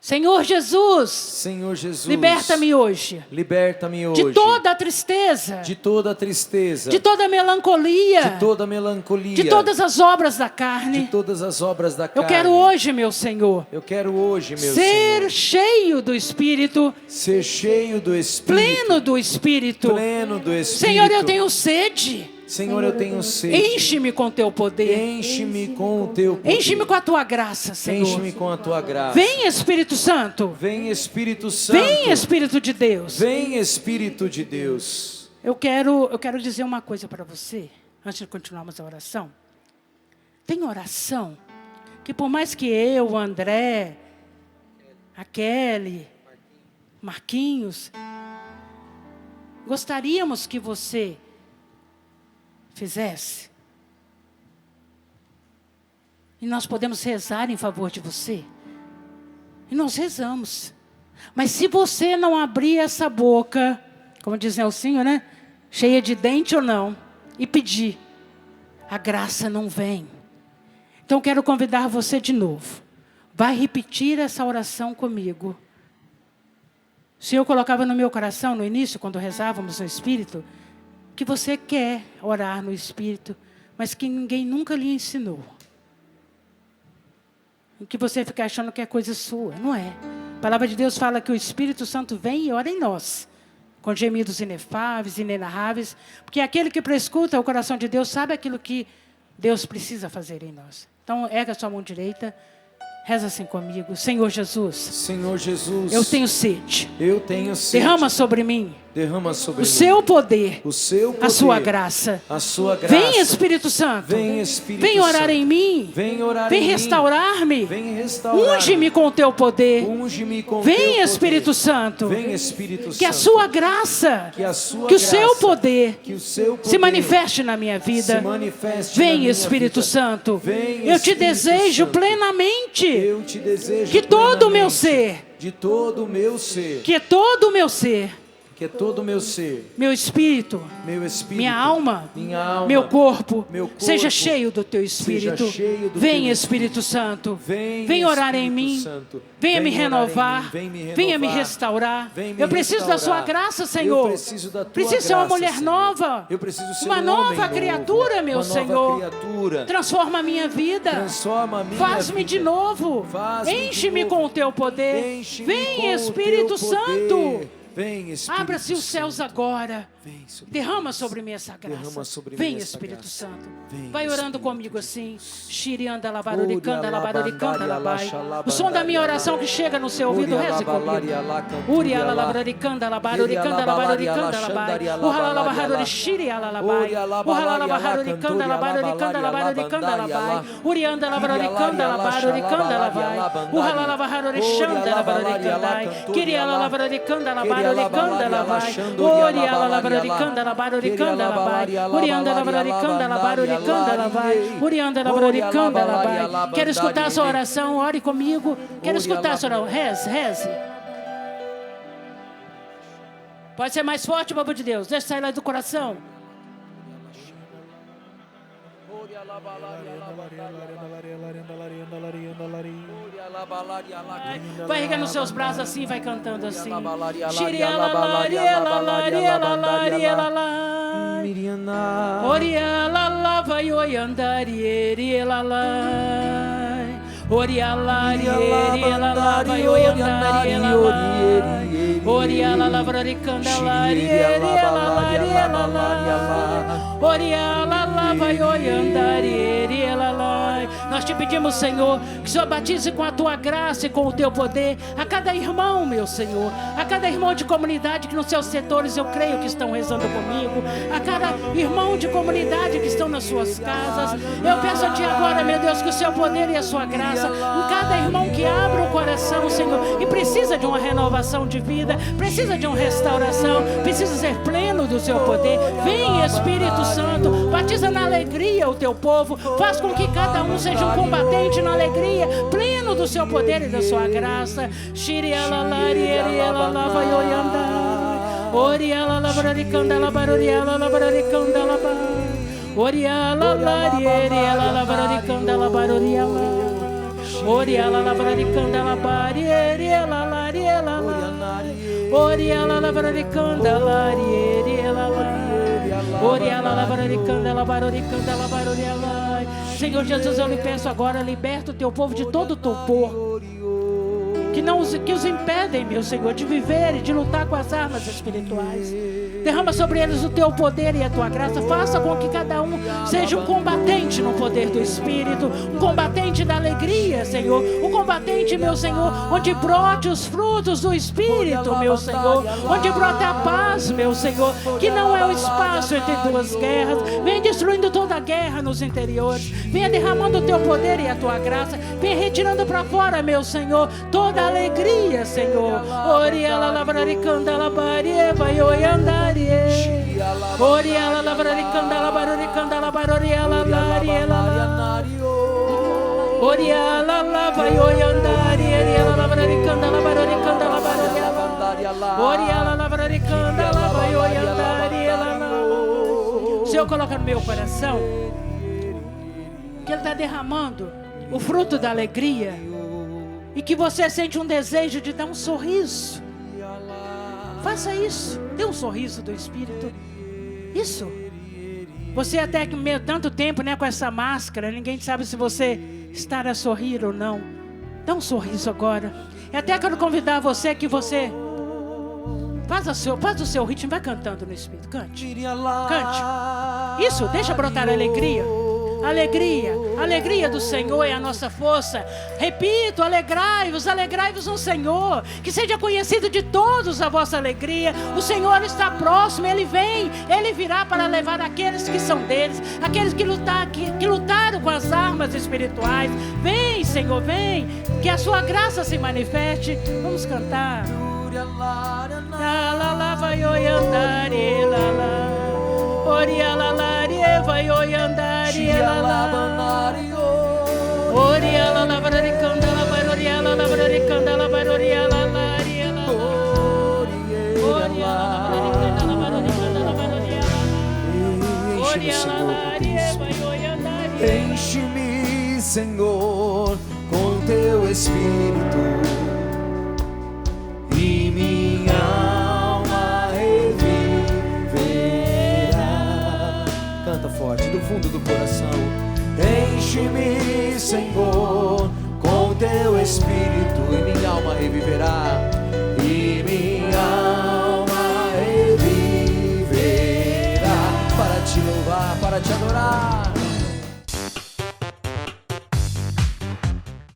Senhor Jesus. Senhor Jesus. Liberta-me hoje. Liberta-me hoje. De toda a tristeza. De toda a tristeza. De toda a melancolia. De toda a melancolia. De todas as obras da carne. De todas as obras da carne. Eu quero hoje, meu Senhor. Eu quero hoje, meu Senhor. Ser Senhor. cheio do Espírito. Ser cheio do Espírito. Pleno do Espírito. Pleno do Espírito. Senhor, eu tenho sede. Senhor, eu tenho sede. Enche-me com teu poder. Enche-me com o teu poder. Enche-me com a tua graça, Senhor. Enche-me com a tua graça. Vem, Espírito Santo. Vem, Espírito Santo. Vem, Espírito de Deus. Vem, Espírito de Deus. Eu quero dizer uma coisa para você, antes de continuarmos a oração. Tem oração que por mais que eu, o André, a Kelly, Marquinhos, gostaríamos que você fizesse. E nós podemos rezar em favor de você. E nós rezamos. Mas se você não abrir essa boca, como diz Nelsinho, né? Cheia de dente ou não, e pedir, a graça não vem. Então quero convidar você de novo. Vai repetir essa oração comigo. O Senhor colocava no meu coração, no início, quando rezávamos no Espírito, que você quer orar no Espírito, mas que ninguém nunca lhe ensinou. Que você fica achando que é coisa sua. Não é. A palavra de Deus fala que o Espírito Santo vem e ora em nós, com gemidos inefáveis, inenarráveis, porque aquele que prescuta o coração de Deus sabe aquilo que Deus precisa fazer em nós. Então, erga a sua mão direita, reza assim comigo. Senhor Jesus. Senhor Jesus. Eu tenho sede. Eu tenho sede. Derrama sobre mim. Derrama sobre O mim. seu poder. O seu poder. A sua graça. A sua graça. Vem, Espírito Santo. Vem, Espírito Vem orar Santo. em mim. Vem orar Vem em mim. restaurar-me. Vem restaurar-me. Unge-me com o teu poder. Unge-me com Vem, teu poder. Espírito Santo. Vem, Espírito Que a Santo. sua graça, Que a sua que o graça, seu poder que o seu poder se manifeste na minha vida. se manifeste na Vem, minha Espírito vida. Santo. Vem, Eu te Espírito desejo Santo. plenamente. Eu te desejo Que todo o meu plenamente, ser, de todo o meu ser, que todo o meu ser, que todo o meu ser, meu espírito, meu espírito, minha alma, meu corpo, meu corpo, seja cheio do teu Espírito. seja cheio do Vem, teu Espírito Santo. Vem, Vem orar Espírito em mim. Santo. Venha me Vem orar em renovar. mim. Vem me renovar. Venha me restaurar. Vem me Eu preciso da sua restaurar. graça, Eu Senhor. preciso da tua Preciso ser uma graça, mulher Senhor. nova. Eu preciso ser uma um nova homem novo. criatura, meu Uma Senhor. nova criatura. Transforma a minha vida. Transforma a minha Faz-me vida. de novo. Faz-me de Enche-me novo. com o teu poder. Enche-me Vem, com o Espírito teu Santo. poder. Vem, Espírito Abra-se os céus Santo. agora. Vem sobre Derrama nós. sobre mim essa graça. Derrama sobre Vem, mim essa Espírito graça. Santo. Vem, Vai orando Espírito comigo de assim. Deus. Xirianda, labaroricanda, labaroricanda, labai. O som da minha oração que chega no seu ouvido, reze comigo. Uriala, labaroricanda, labaroricanda, labaroricanda, labai. Uhala, labaroricanda, xiriala, labai. Uhala, labaroricanda, labaroricanda, labaroricanda, labai. Urianda, labaroricanda, labaroricanda, labai. Uhala, labaroricanda, labaroricanda, Kiriala, labaroricanda, labaroricanda, labai. Uriala, labaroricanda, labaroricanda, labai. Urianda, labaroricanda, labaroricanda, labai. Urianda, labaroricanda, labai. Quero escutar a sua oração, ore comigo. Quero escutar a sua oração. Reze, reze. Pode ser mais forte, povo de Deus. Deixa sair lá do coração. Vai erguendo seus braços assim, vai cantando assim. Oriala vai oiandari lalai. Oriala vai oiandari lalai. Oriala vai candalari lalai. Oriala vai oiandari lalai. Nós te pedimos, Senhor, que o Senhor batize com a tua graça e com o teu poder a cada irmão, meu Senhor, a cada irmão de comunidade que nos seus setores eu creio que estão rezando comigo, a cada irmão de comunidade que estão nas suas casas. Eu peço a Ti agora, meu Deus, que o seu poder e a sua graça em cada irmão que abre o coração, Senhor, e precisa de uma renovação de vida, precisa de uma restauração, precisa ser pleno do seu poder. Vem, Espírito Santo, batiza na alegria o teu povo, faz com que cada um seja um combatente na alegria, pleno do seu poder e da sua graça. Senhor Jesus, eu lhe peço agora, liberta o teu povo de todo o torpor que os impedem, meu Senhor, de viver e de lutar com as armas espirituais. Derrama sobre eles o teu poder e a tua graça. Faça com que cada um seja um combatente no poder do Espírito, um combatente da alegria, Senhor, um combatente, meu Senhor, onde brote os frutos do Espírito, meu Senhor, onde brote a paz, meu Senhor, que não é o espaço entre duas guerras. Venha destruindo toda a guerra nos interiores, venha derramando o teu poder e a tua graça, venha retirando para fora, meu Senhor, toda a alegria, Senhor. Oriala labraricanda labarie vai oiandarie. Oriala labraricanda labaroricanda labaroriala lariela. Oriala la vai oiandarie. Oriala labraricanda labaroricanda labaroriala. Oriala labraricanda la vai oiandarie. O Senhor coloca no meu coração que Ele está derramando o fruto da alegria. E que você sente um desejo de dar um sorriso. Faça isso. Dê um sorriso do Espírito. Isso. Você até que meio tanto tempo, né, com essa máscara, ninguém sabe se você está a sorrir ou não. Dá um sorriso agora. E até quero convidar você que você faz o seu ritmo, vai cantando no Espírito. Cante. Cante. Isso, deixa brotar a alegria. Alegria, alegria do Senhor é a nossa força. Repito, alegrai-vos no Senhor. Que seja conhecido de todos a vossa alegria. O Senhor está próximo, Ele vem, Ele virá para levar aqueles que são deles, aqueles que lutaram com as armas espirituais. Vem, Senhor, vem, que a sua graça se manifeste. Vamos cantar. Vai oiandar, Oriala larie vai oiandari ela. Oriala labraricanda la baroriala labraricanda la baroriala lariela. Oriala labraricanda la baroricanda la baroriala. Oriala larie vai oiandari. Enche-me, Senhor, com teu Espírito e minha forte do fundo do coração. Enche-me, Senhor, com teu Espírito e minha alma reviverá. E minha alma reviverá para te louvar, para te adorar.